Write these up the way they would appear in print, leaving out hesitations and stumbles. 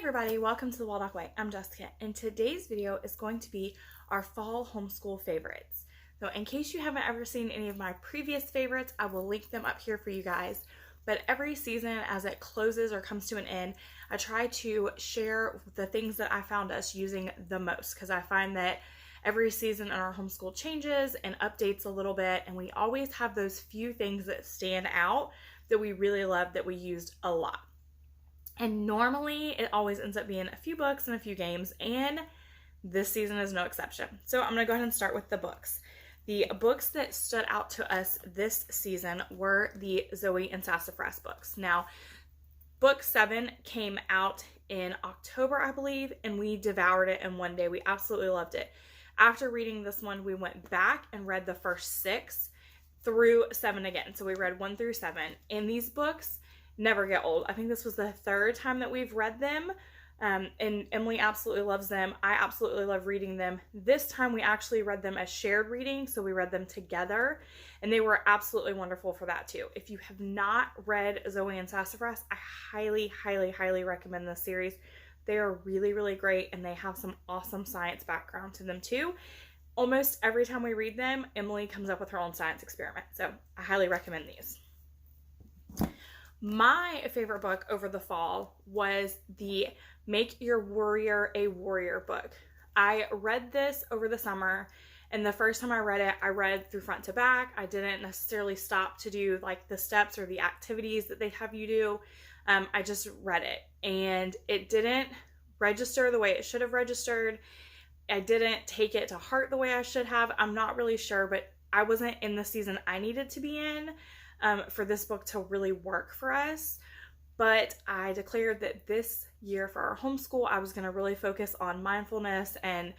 everybody, welcome to the Waldock Way. I'm Jessica, and today's video is going to be our fall homeschool favorites. So in case you haven't ever seen any of my previous favorites, I will link them up here for you guys. But every season as it closes or comes to an end, I try to share the things that I found us using the most, because I find that every season in our homeschool changes and updates a little bit, and we always have those few things that stand out that we really love that we used a lot. And normally it always ends up being a few books and a few games, and this season is no exception. So I'm going to go ahead and start with the books. The books that stood out to us this season were the Zoey and Sassafras books. Now, book 7 came out in October, I believe, and we devoured it in one day. We absolutely loved it. After reading this one, we went back and read the first 6 through 7 again. So we read 1 through 7. And these books never get old. I think this was the 3rd time that we've read them, and Emily absolutely loves them. I absolutely love reading them. This time we actually read them as shared reading, so we read them together, and they were absolutely wonderful for that too. If you have not read Zoey and Sassafras, I highly recommend this series. They are really great, and they have some awesome science background to them too. Almost every time we read them, Emily comes up with her own science experiment, so I highly recommend these. My favorite book over the fall was the Make Your Worrier a Warrior book. I read this over the summer, and the first time I read through front to back. I didn't necessarily stop to do like the steps or the activities that they have you do. I just read it, and it didn't register the way it should have registered. I didn't take it to heart the way I should have. I'm not really sure, but I wasn't in the season I needed to be in for this book to really work for us. But I declared that this year for our homeschool, I was going to really focus on mindfulness and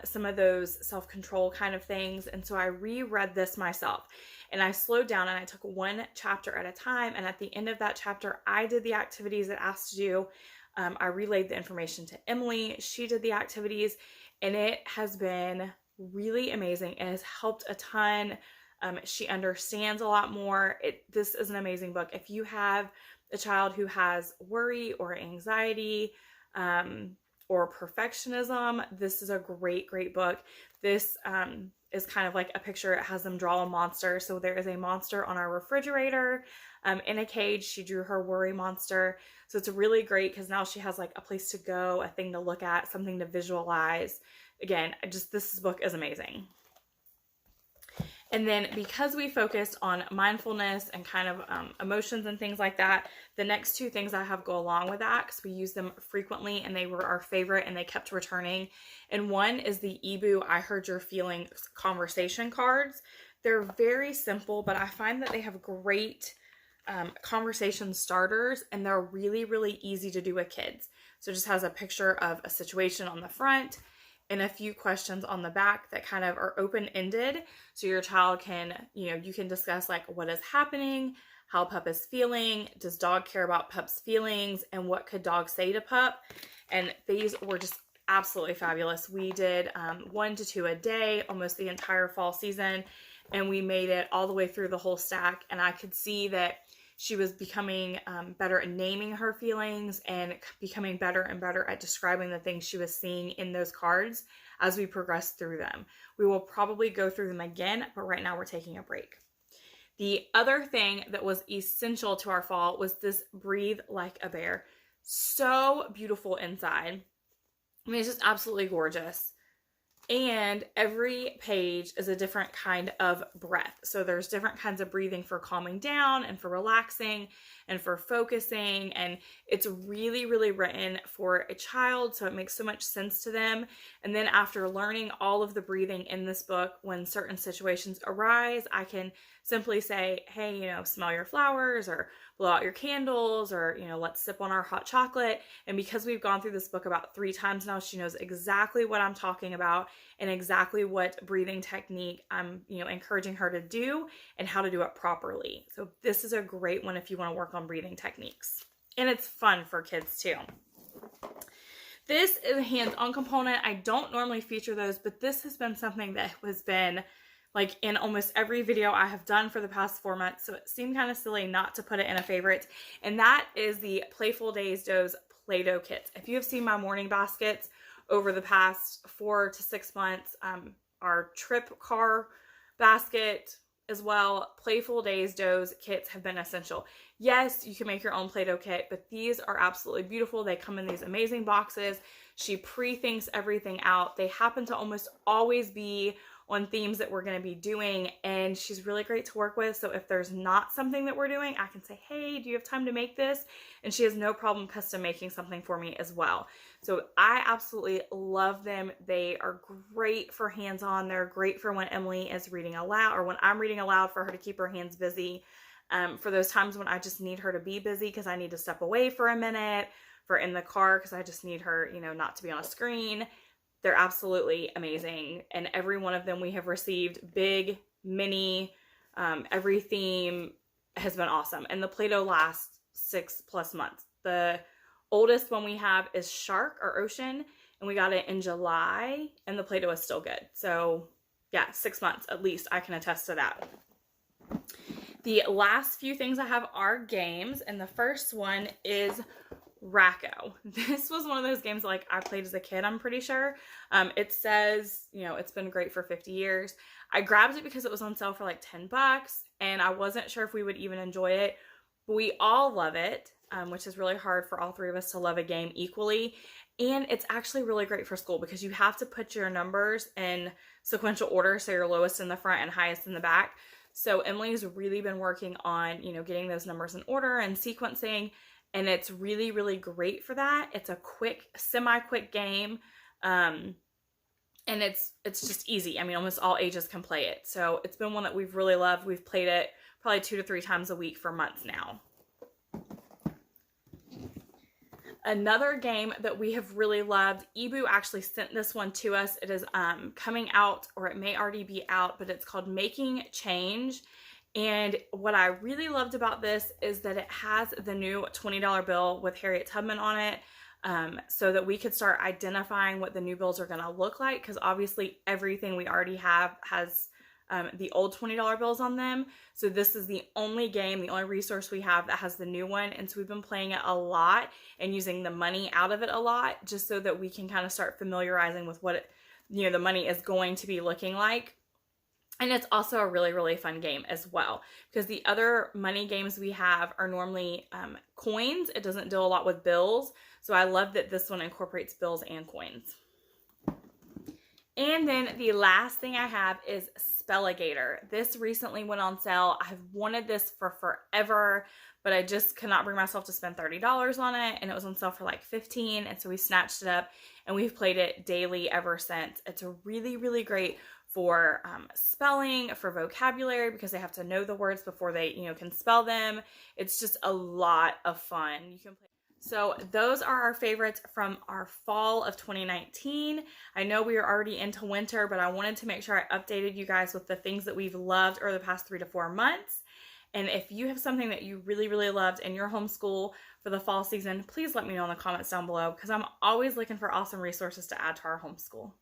some of those self-control kind of things. And so I reread this myself, and I slowed down and I took one chapter at a time. And at the end of that chapter, I did the activities it asked to do. I relayed the information to Emily. She did the activities, and it has been really amazing. It has helped a ton. She understands a lot more. This is an amazing book. If you have a child who has worry or anxiety or perfectionism, this is a great book. This is kind of like a picture. It has them draw a monster. So there is a monster on our refrigerator in a cage. She drew her worry monster. So it's really great because now she has like a place to go, a thing to look at, something to visualize. Again, this book is amazing. And then because we focused on mindfulness and kind of emotions and things like that, the next 2 things I have go along with that, because we use them frequently and they were our favorite and they kept returning. And one is the Ebu I Heard Your Feeling conversation cards. They're very simple, but I find that they have great conversation starters, and they're really easy to do with kids. So it just has a picture of a situation on the front and a few questions on the back that kind of are open-ended. So your child can, you can discuss like what is happening, how pup is feeling, does dog care about pup's feelings, and what could dog say to pup. And these were just absolutely fabulous. We did 1 to 2 a day, almost the entire fall season, and we made it all the way through the whole stack. And I could see that she was becoming better at naming her feelings and becoming better and better at describing the things she was seeing in those cards as we progressed through them. We will probably go through them again, but right now we're taking a break. The other thing that was essential to our fall was this Breathe Like a Bear. So beautiful inside. I mean, it's just absolutely gorgeous. And every page is a different kind of breath. So there's different kinds of breathing for calming down and for relaxing and for focusing. And it's really written for a child, so it makes so much sense to them. And then after learning all of the breathing in this book, when certain situations arise, I can simply say, hey, smell your flowers, or blow out your candles, or, let's sip on our hot chocolate. And because we've gone through this book about 3 times now, she knows exactly what I'm talking about and exactly what breathing technique I'm, encouraging her to do and how to do it properly. So this is a great one if you want to work on breathing techniques. And it's fun for kids too. This is a hands-on component. I don't normally feature those, but this has been something that has been like in almost every video I have done for the past 4 months. So it seemed kind of silly not to put it in a favorite. And that is the Playful Days Doze Play-Doh kits. If you have seen my morning baskets over the past 4 to 6 months, our trip car basket as well, Playful Days Doughs kits have been essential. Yes, you can make your own Play-Doh kit, but these are absolutely beautiful. They come in these amazing boxes. She pre-thinks everything out. They happen to almost always be on themes that we're going to be doing, and she's really great to work with. So if there's not something that we're doing, I can say, hey, do you have time to make this? And she has no problem custom making something for me as well. So I absolutely love them. They are great for hands-on. They're great for when Emily is reading aloud, or when I'm reading aloud, for her to keep her hands busy. For those times when I just need her to be busy because I need to step away for a minute, for in the car because I just need her, you know, not to be on a screen. They're absolutely amazing. And every one of them we have received, big, mini, every theme has been awesome. And the Play-Doh lasts 6+ months. The oldest one we have is Shark or Ocean, and we got it in July, and the Play-Doh is still good. So yeah, 6 months at least. I can attest to that. The last few things I have are games, and the first one is Rako. This was one of those games like I played as a kid, I'm pretty sure. It says, you know, it's been great for 50 years. I grabbed it because it was on sale for like $10, and I wasn't sure if we would even enjoy it, but we all love it, which is really hard for all three of us to love a game equally. And it's actually really great for school because you have to put your numbers in sequential order, so you're lowest in the front and highest in the back. So Emily's really been working on, you know, getting those numbers in order and sequencing, and it's really, really great for that. It's a quick, semi-quick game, and it's just easy. I mean, almost all ages can play it. So it's been one that we've really loved. We've played it probably 2 to 3 times a week for months now. Another game that we have really loved, Ibu actually sent this one to us. It is coming out, or it may already be out, but it's called Making Change. And what I really loved about this is that it has the new $20 bill with Harriet Tubman on it, so that we could start identifying what the new bills are going to look like, because obviously everything we already have has the old $20 bills on them. So this is the only game, the only resource we have that has the new one. And so we've been playing it a lot and using the money out of it a lot, just so that we can kind of start familiarizing with what you know, the money is going to be looking like. And it's also a really, really fun game as well, because the other money games we have are normally coins. It doesn't deal a lot with bills. So I love that this one incorporates bills and coins. And then the last thing I have is Spelligator. This recently went on sale. I've wanted this for forever, but I just could not bring myself to spend $30 on it, and it was on sale for like $15, and so we snatched it up, and we've played it daily ever since. It's a really, really great for spelling, for vocabulary, because they have to know the words before they, you know, can spell them. It's just a lot of fun. You can play. So those are our favorites from our fall of 2019. I know we are already into winter, but I wanted to make sure I updated you guys with the things that we've loved over the past 3 to 4 months. And if you have something that you really, really loved in your homeschool for the fall season, please let me know in the comments down below, because I'm always looking for awesome resources to add to our homeschool.